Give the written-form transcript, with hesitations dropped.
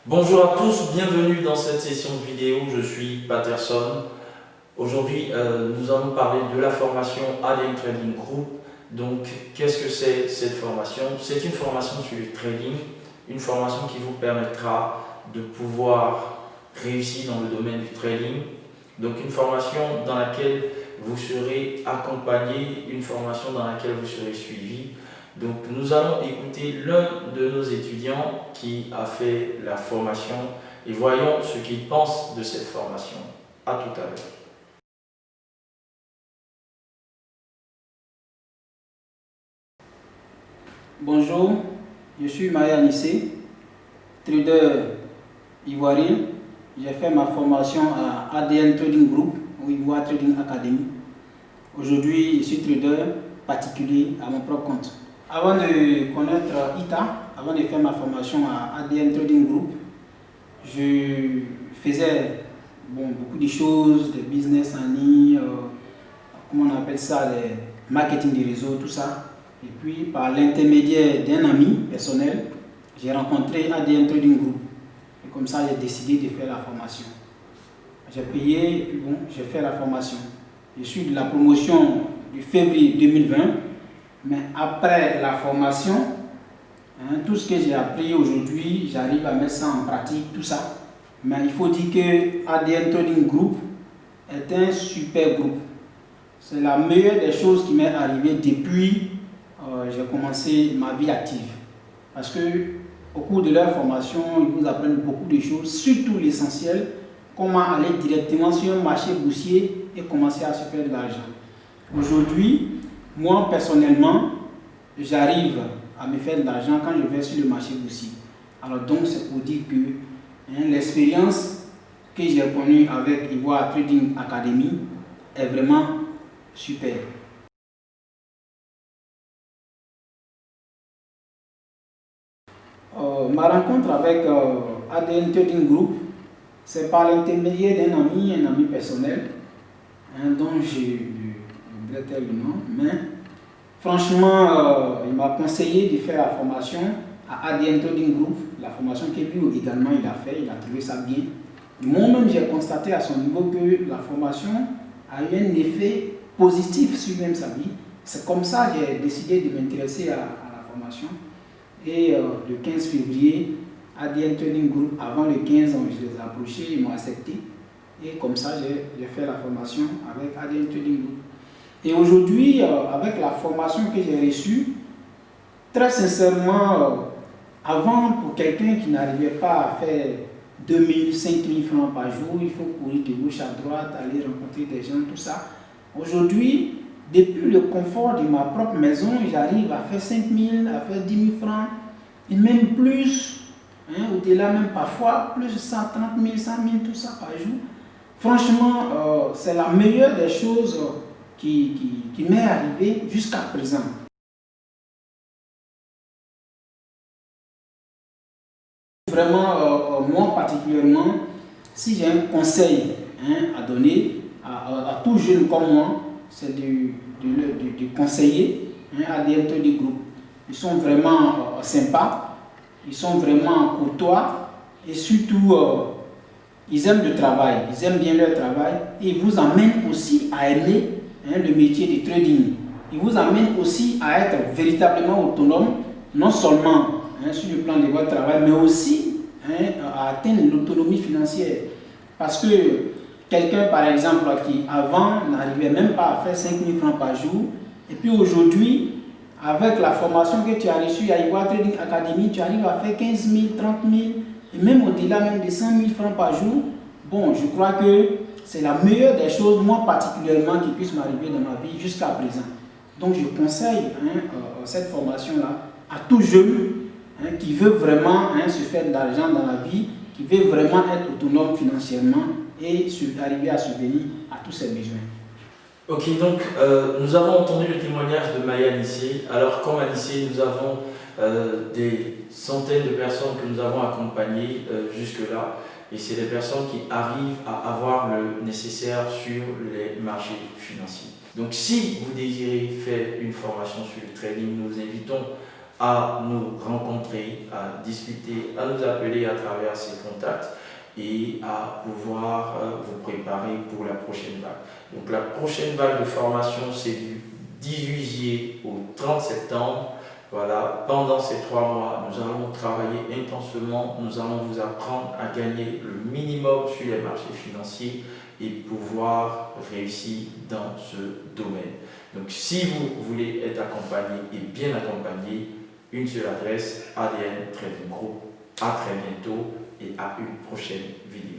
Bonjour à tous, bienvenue dans cette session de vidéo, je suis Patterson. Aujourd'hui, nous allons parler de la formation ADN Trading Group. Donc, qu'est-ce que c'est cette formation? C'est une formation sur le trading, une formation qui vous permettra de pouvoir réussir dans le domaine du trading. Donc, une formation dans laquelle vous serez accompagné, une formation dans laquelle vous serez suivi. Donc nous allons écouter l'un de nos étudiants qui a fait la formation et voyons ce qu'il pense de cette formation. À tout à l'heure. Bonjour, je suis Maya Nissé, trader ivoirien. J'ai fait ma formation à ADN Trading Group ou Ivoire Trading Academy. Aujourd'hui, je suis trader particulier à mon propre compte. Avant de connaître ITA, avant de faire ma formation à ADN Trading Group, je faisais beaucoup de choses, des business en ligne, comment on appelle ça, les marketing des réseaux, tout ça. Et puis, par l'intermédiaire d'un ami personnel, j'ai rencontré ADN Trading Group. Et comme ça, j'ai décidé de faire la formation. J'ai payé et puis j'ai fait la formation. Je suis de la promotion du février 2020. Mais après la formation, tout ce que j'ai appris aujourd'hui, j'arrive à mettre ça en pratique, tout ça. Mais il faut dire que ADN Trading Group est un super groupe. C'est la meilleure des choses qui m'est arrivée depuis j'ai commencé ma vie active. Parce que au cours de leur formation, ils vous apprennent beaucoup de choses, surtout l'essentiel, comment aller directement sur un marché boursier et commencer à se faire de l'argent. Aujourd'hui, moi personnellement, j'arrive à me faire de l'argent quand je vais sur le marché boursier. Alors donc c'est pour dire que l'expérience que j'ai connue avec Ivoire Trading Academy est vraiment super. Ma rencontre avec ADN Trading Group, c'est par l'intermédiaire d'un ami personnel, dont j'ai oublié le nom, mais franchement, il m'a conseillé de faire la formation à ADN Trading Group, la formation que lui également il a fait, il a trouvé ça bien. Moi-même, j'ai constaté à son niveau que la formation a eu un effet positif sur même sa vie. C'est comme ça que j'ai décidé de m'intéresser à la formation. Et le 15 février, ADN Trading Group, avant le 15, je les ai approchés, ils m'ont accepté. Et comme ça, j'ai fait la formation avec ADN Trading Group. Et aujourd'hui, avec la formation que j'ai reçue, très sincèrement, avant, pour quelqu'un qui n'arrivait pas à faire 2000, 5000 francs par jour, il faut courir de gauche à droite, aller rencontrer des gens, tout ça. Aujourd'hui, depuis le confort de ma propre maison, j'arrive à faire 5 000, à faire 10 000 francs, et même plus, au-delà même parfois, plus de 130 000, 100 000, tout ça par jour. Franchement, c'est la meilleure des choses qui m'est arrivée jusqu'à présent. Vraiment, moi particulièrement, si j'ai un conseil à donner à tout jeune comme moi, c'est de conseiller ADN Trading Group. Ils sont vraiment sympas, ils sont vraiment courtois et surtout, ils aiment le travail, ils aiment bien leur travail et ils vous amènent aussi à aimer le métier de trading. Ils vous amènent aussi à être véritablement autonome, non seulement sur le plan de votre travail, mais aussi à atteindre l'autonomie financière. Parce que quelqu'un, par exemple, qui avant n'arrivait même pas à faire 5 000 francs par jour, et puis aujourd'hui, avec la formation que tu as reçue à Ivoire Trading Academy, tu arrives à faire 15 000, 30 000, et même au-delà même de 100 000 francs par jour. Bon, je crois que c'est la meilleure des choses, moi particulièrement, qui puisse m'arriver dans ma vie jusqu'à présent. Donc je conseille cette formation-là à tout jeune qui veut vraiment se faire de l'argent dans la vie, qui veut vraiment être autonome financièrement et arriver à subvenir à tous ses besoins. Ok, donc nous avons entendu le témoignage de Maya Nissé. Alors comme à Nissé, nous avons des centaines de personnes que nous avons accompagnées jusque-là. Et c'est des personnes qui arrivent à avoir le nécessaire sur les marchés financiers. Donc si vous désirez faire une formation sur le trading, nous vous invitons à nous rencontrer, à discuter, à nous appeler à travers ces contacts et à pouvoir vous préparer pour la prochaine vague. Donc la prochaine vague de formation, c'est du 18 juillet au 30 septembre. Voilà, pendant ces 3 mois, nous allons travailler intensément, nous allons vous apprendre à gagner le minimum sur les marchés financiers et pouvoir réussir dans ce domaine. Donc si vous voulez être accompagné et bien accompagné, une seule adresse, ADN Trading Group. À très bientôt et à une prochaine vidéo.